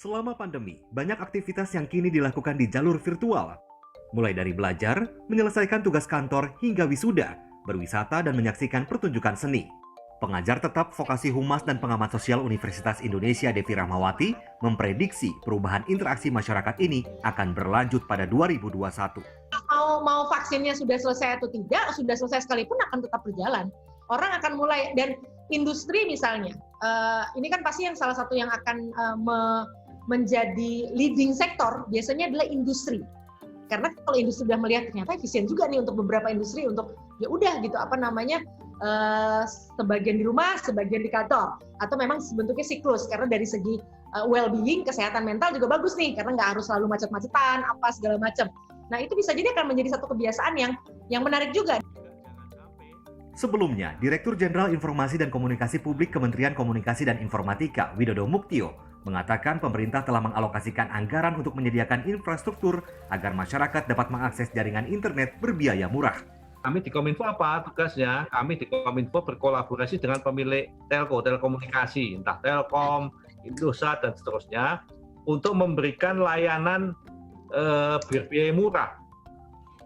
Selama pandemi, banyak aktivitas yang kini dilakukan di jalur virtual. Mulai dari belajar, menyelesaikan tugas kantor, hingga wisuda, berwisata dan menyaksikan pertunjukan seni. Pengajar tetap vokasi Humas dan Pengamat Sosial Universitas Indonesia Devi Rahmawati memprediksi perubahan interaksi masyarakat ini akan berlanjut pada 2021. Mau vaksinnya sudah selesai atau tidak, sudah selesai sekalipun akan tetap berjalan. Orang akan mulai, dan industri misalnya, ini kan pasti yang salah satu yang akan menjadi leading sektor biasanya adalah industri. Karena kalau industri sudah melihat ternyata efisien juga nih untuk beberapa industri untuk ya udah gitu sebagian di rumah, sebagian di kantor, atau memang bentuknya siklus karena dari segi well-being, kesehatan mental juga bagus nih karena nggak harus selalu macet-macetan apa segala macam. Nah itu bisa jadi akan menjadi satu kebiasaan yang menarik juga. Sebelumnya, Direktur Jenderal Informasi dan Komunikasi Publik Kementerian Komunikasi dan Informatika, Widodo Muktio, mengatakan pemerintah telah mengalokasikan anggaran untuk menyediakan infrastruktur agar masyarakat dapat mengakses jaringan internet berbiaya murah. Kami di Kominfo apa tugasnya? Kami di Kominfo berkolaborasi dengan pemilik telekomunikasi, entah Telkom, Indosat, dan seterusnya, untuk memberikan layanan berbiaya murah.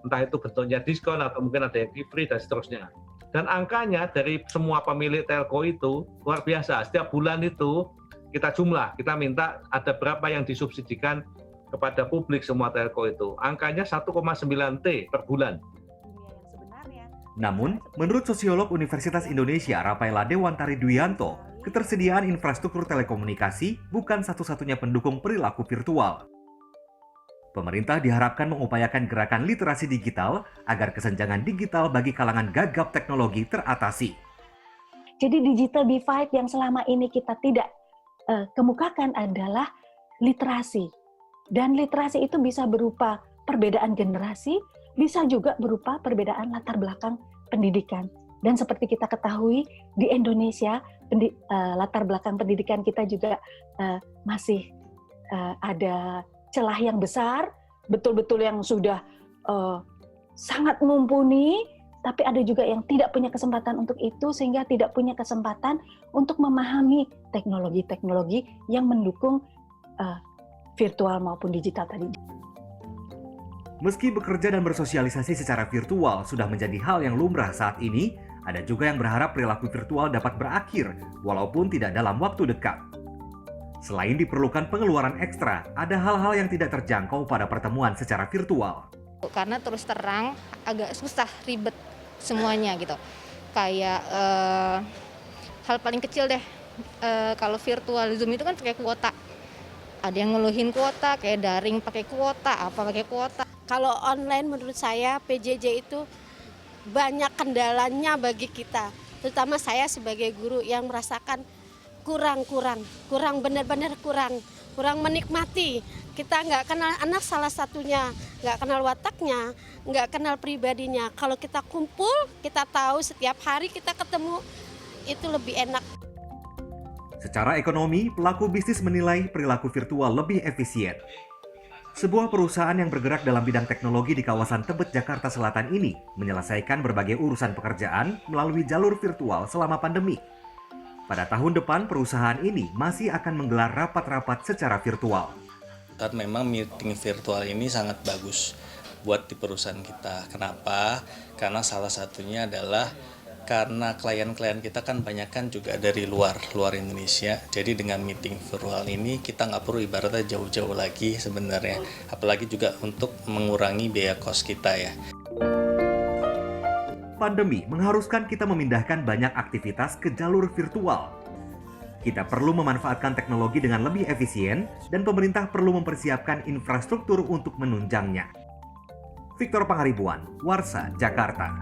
Entah itu bentuknya diskon atau mungkin ada yang free dan seterusnya. Dan angkanya dari semua pemilik telco itu luar biasa. Setiap bulan itu kita kita minta ada berapa yang disubsidikan kepada publik semua telco itu. Angkanya 1,9 T per bulan. Namun, menurut sosiolog Universitas Indonesia Rafaela Dewantari Duyanto, ketersediaan infrastruktur telekomunikasi bukan satu-satunya pendukung perilaku virtual. Pemerintah diharapkan mengupayakan gerakan literasi digital agar kesenjangan digital bagi kalangan gagap teknologi teratasi. Jadi digital divide yang selama ini kita tidak kemukakan adalah literasi. Dan literasi itu bisa berupa perbedaan generasi, bisa juga berupa perbedaan latar belakang pendidikan. Dan seperti kita ketahui, di Indonesia latar belakang pendidikan kita juga masih ada celah yang besar, betul-betul yang sudah sangat mumpuni, tapi ada juga yang tidak punya kesempatan untuk itu, sehingga tidak punya kesempatan untuk memahami teknologi-teknologi yang mendukung virtual maupun digital tadi. Meski bekerja dan bersosialisasi secara virtual sudah menjadi hal yang lumrah saat ini, ada juga yang berharap perilaku virtual dapat berakhir, walaupun tidak dalam waktu dekat. Selain diperlukan pengeluaran ekstra, ada hal-hal yang tidak terjangkau pada pertemuan secara virtual. Karena terus terang agak susah, ribet semuanya gitu. Kayak hal paling kecil deh, kalau virtual Zoom itu kan pakai kuota. Ada yang ngeluhin kuota, kayak daring pakai kuota, apa pakai kuota. Kalau online menurut saya PJJ itu banyak kendalanya bagi kita. Terutama saya sebagai guru yang merasakan kurang benar-benar kurang menikmati. Kita nggak kenal anak salah satunya, nggak kenal wataknya, nggak kenal pribadinya. Kalau kita kumpul, kita tahu setiap hari kita ketemu, itu lebih enak. Secara ekonomi, pelaku bisnis menilai perilaku virtual lebih efisien. Sebuah perusahaan yang bergerak dalam bidang teknologi di kawasan Tebet, Jakarta Selatan ini menyelesaikan berbagai urusan pekerjaan melalui jalur virtual selama pandemi. Pada tahun depan, perusahaan ini masih akan menggelar rapat-rapat secara virtual. Dan memang meeting virtual ini sangat bagus buat di perusahaan kita. Kenapa? Karena salah satunya adalah karena klien-klien kita kan banyak kan juga dari luar Indonesia. Jadi dengan meeting virtual ini kita nggak perlu ibaratnya jauh-jauh lagi sebenarnya. Apalagi juga untuk mengurangi biaya kos kita ya. Pandemi mengharuskan kita memindahkan banyak aktivitas ke jalur virtual. Kita perlu memanfaatkan teknologi dengan lebih efisien dan pemerintah perlu mempersiapkan infrastruktur untuk menunjangnya. Victor Pangaribuan, Warsa, Jakarta.